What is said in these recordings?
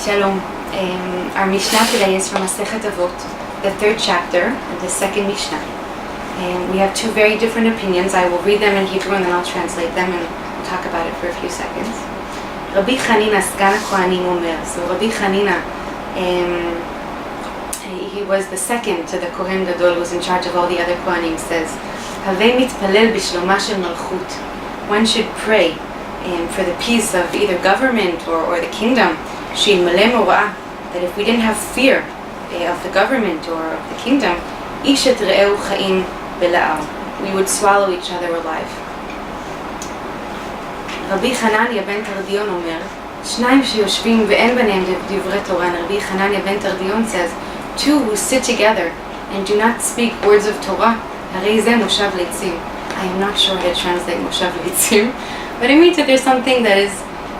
Shalom. Our Mishnah today is from Mishnah Avot, the third chapter, the second Mishnah. We have two very different opinions. I will read them in Hebrew and then I'll translate them and we'll talk about it for a few seconds. Rabbi Chanina Sgan Kohanim Omer. So Rabbi Chanina, he was the second to the Kohen Gadol, who was in charge of all the other Kohanim, says, Havei mitpalel b'shloma shel malchut. One should pray for the peace of either government or the kingdom. She'ilmaleh mora'ah, that if we didn't have fear of the government or of the kingdom, ish et re'eu chaim bela'al, we would swallow each other alive. Rabbi Hanania ben Tardion Omer, Shnayim sheyoshvim ve'en b'neim divrei Torah. Rabbi Hanania ben Tardion says, two who sit together and do not speak words of Torah, harei zeh moshav leitzim. I am not sure how to translate moshav leitzim, but it means that there's something that is,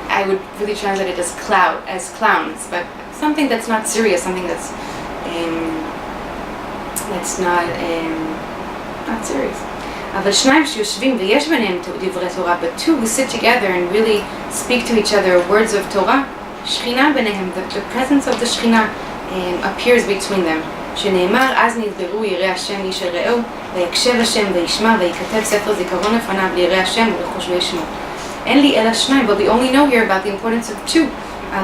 I would really translate it as clowns, but something that's not serious, something that's not serious. But two who sit together and really speak to each other words of Torah, the presence of the Shekhinah appears between them. שנאמר, אז נדברו יראי השם איש אל רעהו, ויקשב השם וישמע, וייכתב ספר זיכרון לפניו ליראי השם ולחושבי שמו. אין לי אלא שניים, but we only know here about the importance of two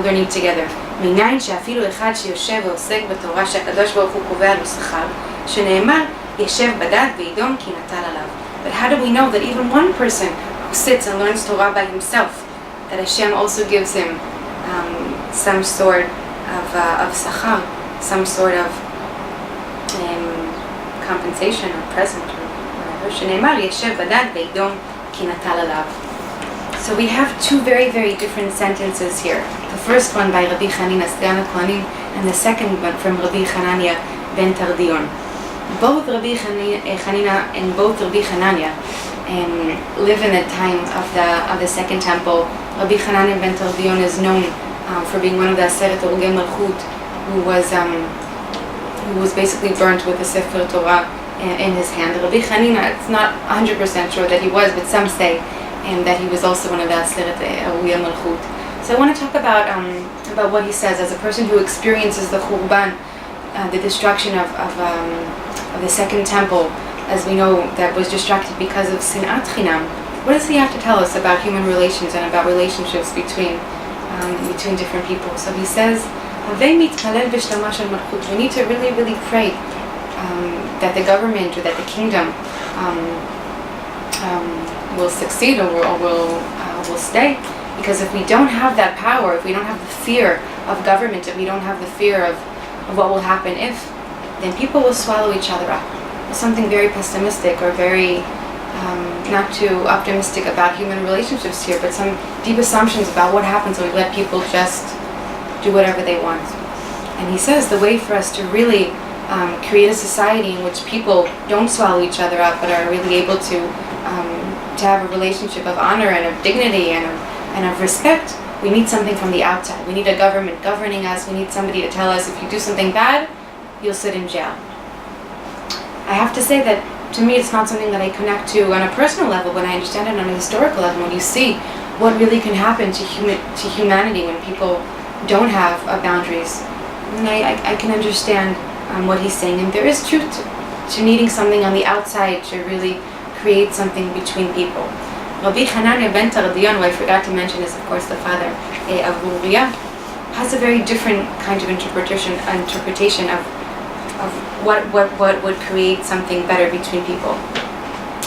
learning together. מניין שאפילו אחד שיושב ועוסק בתורה שהקדוש ברוך הוא קובע לו שכר, שנאמר, ישב בדד וידום כי נטל עליו. But how do we know that even one person who sits and learns Torah by himself, that Hashem also gives him some sort of sachar, some sort of compensation or present or whatever. שנאמר, ישב בדד וידום כי נטל עליו. So we have two very, very different sentences here. The first one by Rabbi Chanina Sgan Kohanim, and the second one from Rabbi Hanania ben Tardion. Both Rabbi Chanina and both Rabbi Hanania live in the time of the Second Temple. Rabbi Hanania ben Tardion is known for being one of the Aseret Orgei Malchut, who was basically burnt with a Sefer Torah in his hand. Rabbi Chanina, it's not 100% sure that he was, but some say that he was also one of the Aseret Orgei Malchut. So I want to talk about what he says as a person who experiences the Churban, the destruction of the Second Temple, as we know, that was destructed because of Sinat Chinam. What does he have to tell us about human relations and about relationships between different people? So he says, we need to really, really pray that the government or that the kingdom will succeed or will stay. Because if we don't have that power, if we don't have the fear of government, if we don't have the fear of what will happen if, then people will swallow each other up. It's something very pessimistic or very not too optimistic about human relationships here, but some deep assumptions about what happens when we let people just do whatever they want. And he says the way for us to really create a society in which people don't swallow each other up, but are really able to have a relationship of honor and of dignity and of respect, we need something from the outside. We need a government governing us. We need somebody to tell us if you do something bad, you'll sit in jail. I have to say that to me it's not something that I connect to on a personal level, but I understand it on a historical level. When you see what really can happen to humanity when people don't have boundaries, and I can understand what he's saying. And there is truth to needing something on the outside to really create something between people. Rabbi Hanania ben Tardion, who I forgot to mention, is of course the father of Uriah, has a very different kind of interpretation of what would create something better between people.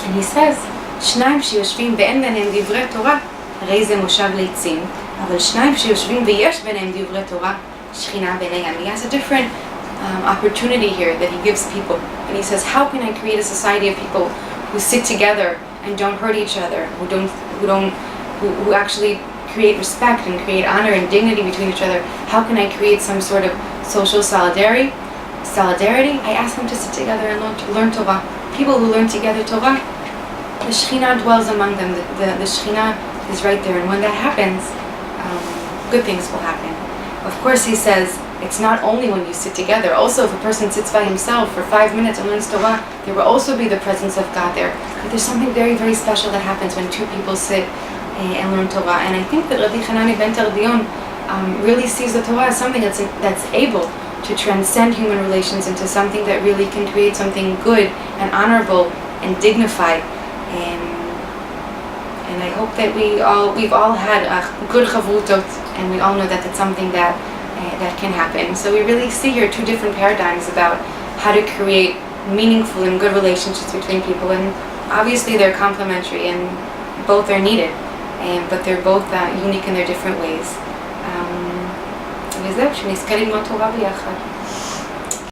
And he says, שניים שיושבים ואין ביניהם דברי תורה, הרי זה מושב ליצים, אבל שניים שיושבים ויש ביניהם דברי תורה, שכינה ביניהם. He has a different opportunity here that he gives people. And he says, how can I create a society of people who sit together and don't hurt each other, who actually create respect and create honor and dignity between each other? How can I create some sort of social solidarity? I ask them to sit together and learn Torah. People who learn together Torah, the Shekhinah dwells among them. The Shekhinah is right there, and when that happens, good things will happen. Of course, he says, it's not only when you sit together. Also, if a person sits by himself for 5 minutes and learns Torah, there will also be the presence of God there. But there's something very, very special that happens when two people sit and learn Torah. And I think that Rabbi Hanania ben Tardion really sees the Torah as something that's able to transcend human relations into something that really can create something good and honorable and dignified. And I hope that we've all had good chavrutot, and we all know that it's something that can happen. So we really see here two different paradigms about how to create meaningful and good relationships between people, and obviously they're complementary and both are needed, but they're both unique in their different ways. וזהו, שנזכה ללמוד תורה ביחד.